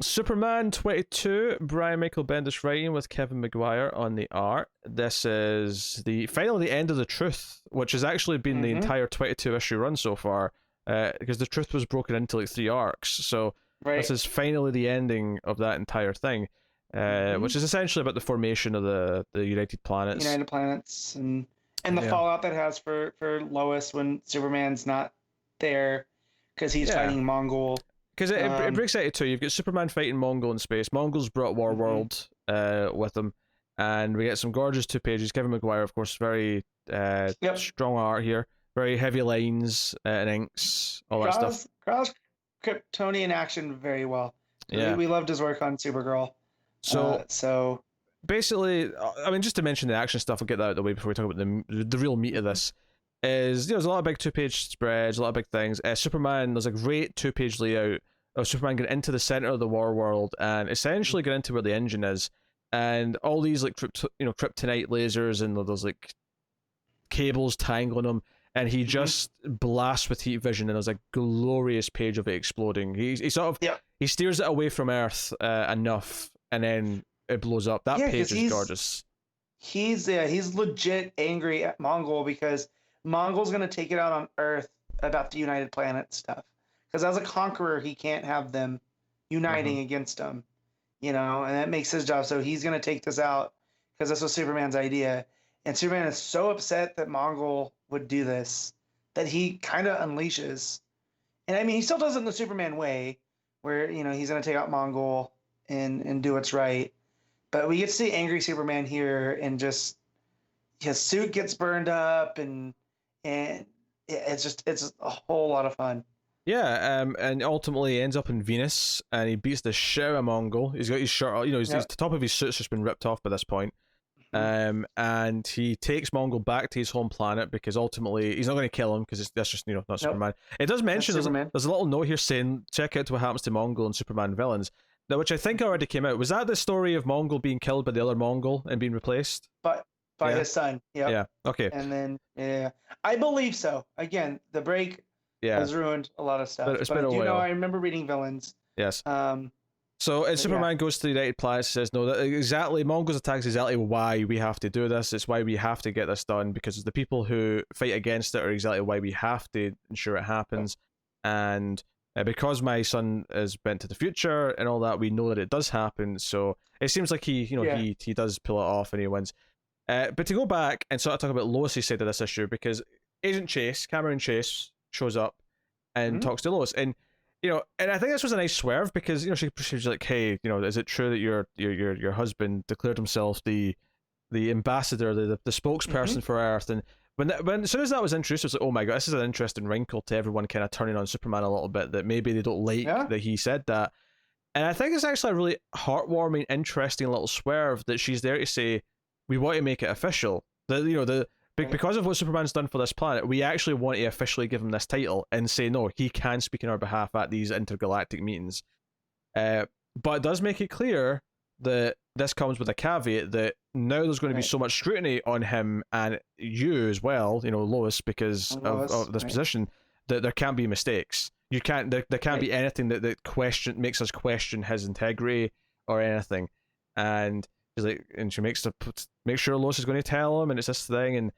Superman 22, Brian Michael Bendis writing with Kevin Maguire on the art. This is finally the end of the truth, which has actually been the entire 22 issue run so far, because the truth was broken into like 3 arcs. So this is finally the ending of that entire thing, which is essentially about the formation of the United Planets. United Planets and the fallout that has for Lois when Superman's not there because he's fighting Mongol. Because it breaks out of two. You've got Superman fighting Mongol in space. Mongol's brought Warworld with him. And we get some gorgeous 2 pages. Kevin Maguire, of course, very strong art here. Very heavy lines and inks, all that stuff. Draws Kryptonian action very well. Yeah. We loved his work on Supergirl. So basically, I mean, just to mention the action stuff, I'll get that out of the way before we talk about the real meat of this. There's a lot of big 2-page spreads, a lot of big things. Superman, there's a great 2-page layout of Superman getting into the center of the war world and essentially getting into where the engine is, and all these like kryptonite lasers and there's like cables tangling him, and he just blasts with heat vision, and there's a glorious page of it exploding. He sort of he steers it away from Earth enough, and then it blows up. That page is gorgeous. He's legit angry at Mongol because Mongol's going to take it out on Earth about the United Planet stuff. Because as a conqueror, he can't have them uniting against him, and that makes his job. So he's going to take this out because this was Superman's idea. And Superman is so upset that Mongol would do this that he kind of unleashes. And I mean, he still does it in the Superman way where, he's going to take out Mongol and do what's right. But we get to see angry Superman here and just his suit gets burned up and it's a whole lot of fun. Yeah, and ultimately he ends up in Venus and he beats the shit out of Mongol. He's got his shirt, the top of his suit's just been ripped off by this point. And he takes Mongol back to his home planet because ultimately he's not going to kill him because that's just not Superman. It does mention there's a little note here saying check out what happens to Mongol and Superman villains, now which I think already came out. Was that the story of Mongol being killed by the other Mongol and being replaced? By his son. Yeah. Okay. And then I believe so. Again, the break has ruined a lot of stuff. But it's been a while. I remember reading Villains. Yes. So Superman goes to the United Planets, says no, that exactly Mongol's attack is exactly why we have to do this. It's why we have to get this done because the people who fight against it are exactly why we have to ensure it happens. And because my son is bent to the future and all that, we know that it does happen. So it seems like he does pull it off and he wins. But to go back and sort of talk about Lois' side of this issue, because Cameron Chase, shows up and talks to Lois, and and I think this was a nice swerve because she's like, hey, is it true that your husband declared himself the ambassador, the spokesperson for Earth? And when as soon as that was introduced, it was like, oh my god, this is an interesting wrinkle to everyone kind of turning on Superman a little bit, that maybe they don't like that he said that. And I think it's actually a really heartwarming, interesting little swerve that she's there to say, we want to make it official. Because of what Superman's done for this planet, we actually want to officially give him this title and say, no, he can speak on our behalf at these intergalactic meetings. But it does make it clear that this comes with a caveat that now there's going to be so much scrutiny on him and you as well, Lois, because of this position, that there can't be mistakes. There can't be anything that makes us question his integrity or anything. And she's like, and she makes sure Lois is going to tell him, and it's this thing, and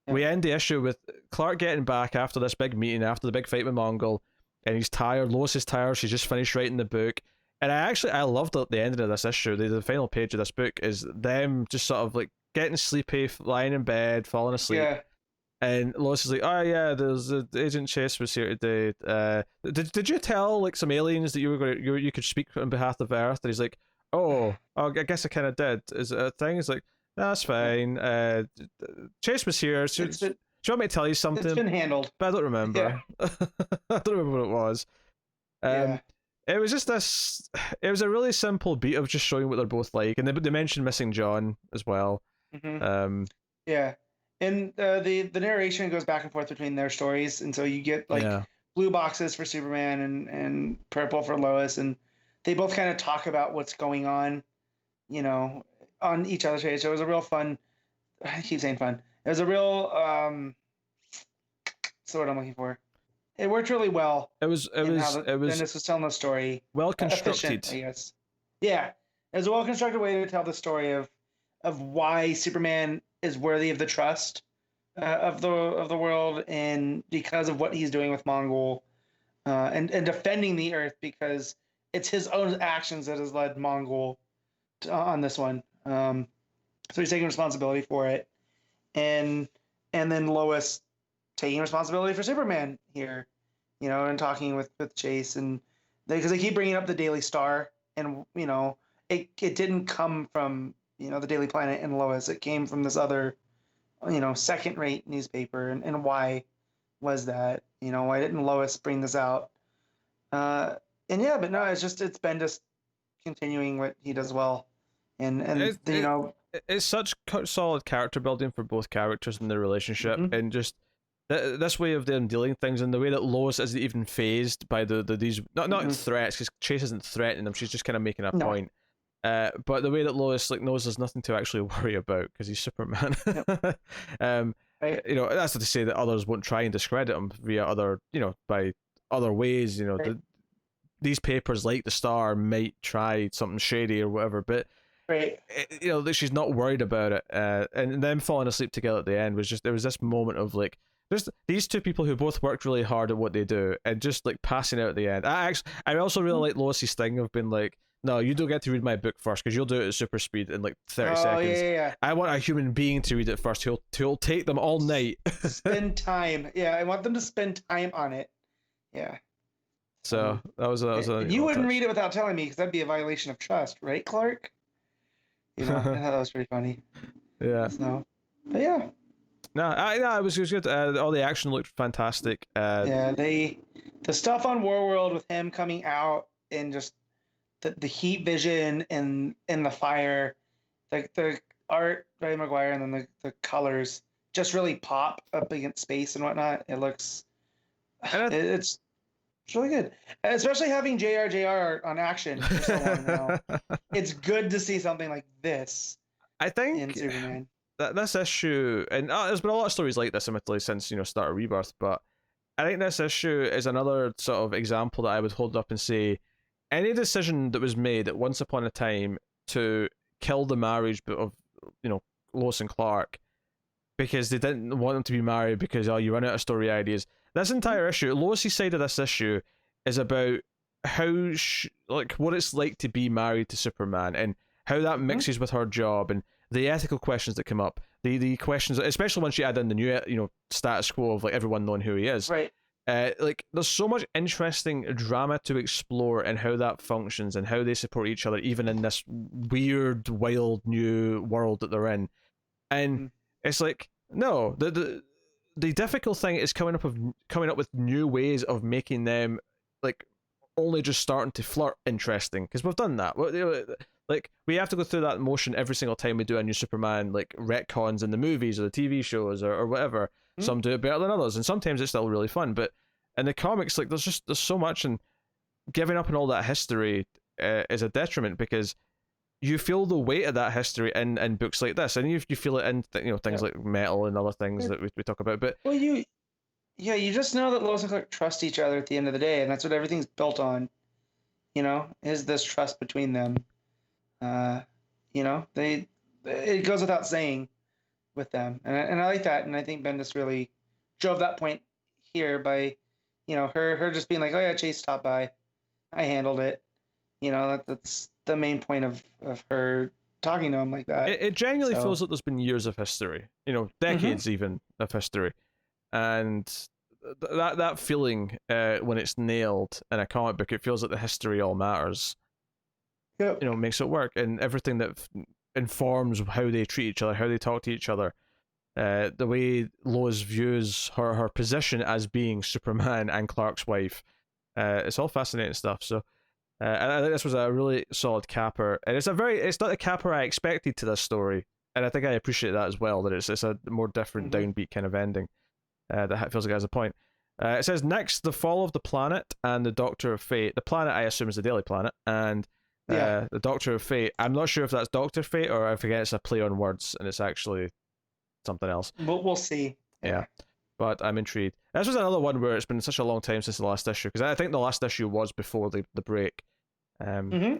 we end the issue with Clark getting back after this big meeting, after the big fight with Mongol, and he's tired. Lois is tired. She's just finished writing the book, and I loved the ending of this issue. The final page of this book is them just sort of like getting sleepy, lying in bed, falling asleep. And Lois is like, oh yeah, there's Agent Chase was here today. Did you tell like some aliens that you could speak on behalf of Earth? And he's like, oh, I guess I kind of did. Is it a thing? He's like, no, that's fine. Chase was here. Do you want me to tell you something? It's been handled. But I don't remember. I don't remember what it was. It was just this. It was a really simple beat of just showing what they're both like, and they mentioned missing John as well. And the narration goes back and forth between their stories, and so you get like blue boxes for Superman and purple for Lois, and they both kind of talk about what's going on, on each other's page. So it was a real fun. I keep saying fun. It was a real. What's the word I'm looking for? it worked really well It was in how it was Bendis was telling the story. well Efficient, constructed. I guess. Yeah, it was a well constructed way to tell the story of why Superman is worthy of the trust of the world, and because of what he's doing with Mongol, and defending the Earth because it's his own actions that has led Mongol on this one. So he's taking responsibility for it, and then Lois taking responsibility for Superman here, and talking with Chase, and because they keep bringing up the Daily Star, and it didn't come from the Daily Planet and Lois. It came from this other second rate newspaper, and why was that? Why didn't Lois bring this out? And yeah, but no, it's Bendis continuing what he does well, and It, you it, know, it's such solid character building for both characters and their relationship, mhm. and just this way of them dealing things, and the way that Lois isn't even phased by these not threats, because Chase isn't threatening them; she's just kind of making a No. point. But the way that Lois knows there's nothing to actually worry about because he's Superman. Yep. Right. That's not to say that others won't try and discredit him via other by other ways. Right. These papers like the Star might try something shady or whatever, but Right. that she's not worried about it. And them falling asleep together at the end was just, there was this moment of there's these two people who both worked really hard at what they do, and just passing out at the end. I also really like Lois's thing of being like, no, you don't get to read my book first because you'll do it at super speed in 30 seconds. Yeah. I want a human being to read it first who'll take them all night. Spend time. Yeah, I want them to spend time on it. Yeah. So that was you wouldn't read it without telling me, because that'd be a violation of trust, right, Clark? I thought that was pretty funny. Yeah. So, but yeah. No, it was good. All the action looked fantastic. Yeah, the stuff on Warworld with him coming out and just the heat vision and the fire, the art by Maguire, and then the colors just really pop up against space and whatnot. It looks, it's really good, especially having JR art on action for so long now. It's good to see something like this. I think in Superman. This issue, and there's been a lot of stories like this admittedly since Start of Rebirth, but I think this issue is another sort of example that I would hold up and say, any decision that was made at once upon a time to kill the marriage of Lois and Clark because they didn't want them to be married because you run out of story ideas. This entire issue, Lois's side of this issue, is about how what it's like to be married to Superman, and how that mixes with her job, and the ethical questions that come up, the questions, especially when she add in the new status quo of everyone knowing who he is. Right. There's so much interesting drama to explore, and how that functions and how they support each other even in this weird, wild new world that they're in. And it's no, the difficult thing is coming up with new ways of making them only just starting to flirt interesting, because we've done that. We have to go through that motion every single time we do a new Superman retcons in the movies or the TV shows or whatever. Some do it better than others, and sometimes it's still really fun. But in the comics, there's so much, and giving up on all that history is a detriment, because you feel the weight of that history in books like this, and you feel it in things like Metal and other things that we talk about. But you just know that Lois and Clark trust each other at the end of the day, and that's what everything's built on. Is this trust between them? It goes without saying with them, and I like that, and I think Bendis really drove that point here by, her just being like, oh yeah, Chase stopped by, I handled it. That's the main point of her talking to him like that. It genuinely feels like there's been years of history, decades even of history, and that feeling when it's nailed in a comic book, it feels like the history all matters. Yep. Makes it work, and everything that informs how they treat each other, how they talk to each other, the way Lois views her position as being Superman and Clark's wife. It's all fascinating stuff. So I think this was a really solid capper, and it's not the capper I expected to this story, and I think I appreciate that as well, that it's a more different downbeat kind of ending that feels like it has a point. It says, next, the fall of the planet and the Doctor of Fate. The planet, I assume, is the Daily Planet, and the Doctor of Fate. I'm not sure if that's Doctor Fate or if again it's a play on words and it's actually something else. We'll see. Yeah. but I'm intrigued. This was another one where it's been such a long time since the last issue, because I think the last issue was before the break.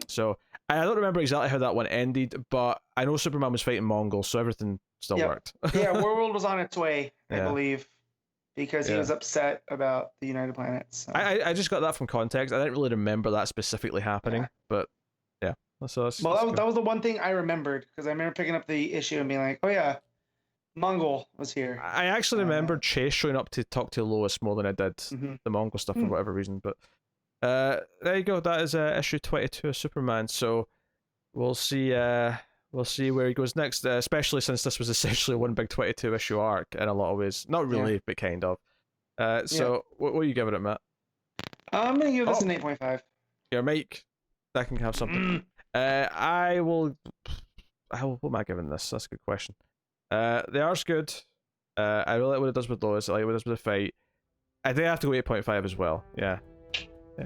So I don't remember exactly how that one ended, but I know Superman was fighting Mongols, so everything still worked. Yeah, Warworld was on its way, I Yeah. believe, because he was upset about the United Planets. So. I just got that from context. I didn't really remember that specifically happening, but yeah. So that was the one thing I remembered, because I remember picking up the issue and being like, oh yeah, Mongol was here. I actually remembered Chase showing up to talk to Lois more than I did the Mongol stuff for whatever reason. But there you go. That is issue 22 of Superman. So we'll see where he goes next. Especially since this was essentially one big 22 issue arc in a lot of ways. Not really, but kind of. So what are you giving it, Matt? I'm gonna give this an 8.5. Your Mike, that can have something. I will. What am I giving this? That's a good question. The art's good. I really like what it does with Lois. I like what it does with the fight. I think I have to go 8.5 as well. Yeah,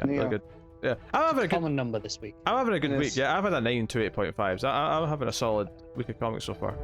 really good. Yeah, I'm having a common number this week. I'm having a good week. Yeah, I've had a 9 to 8.5s. I'm having a solid week of comics so far.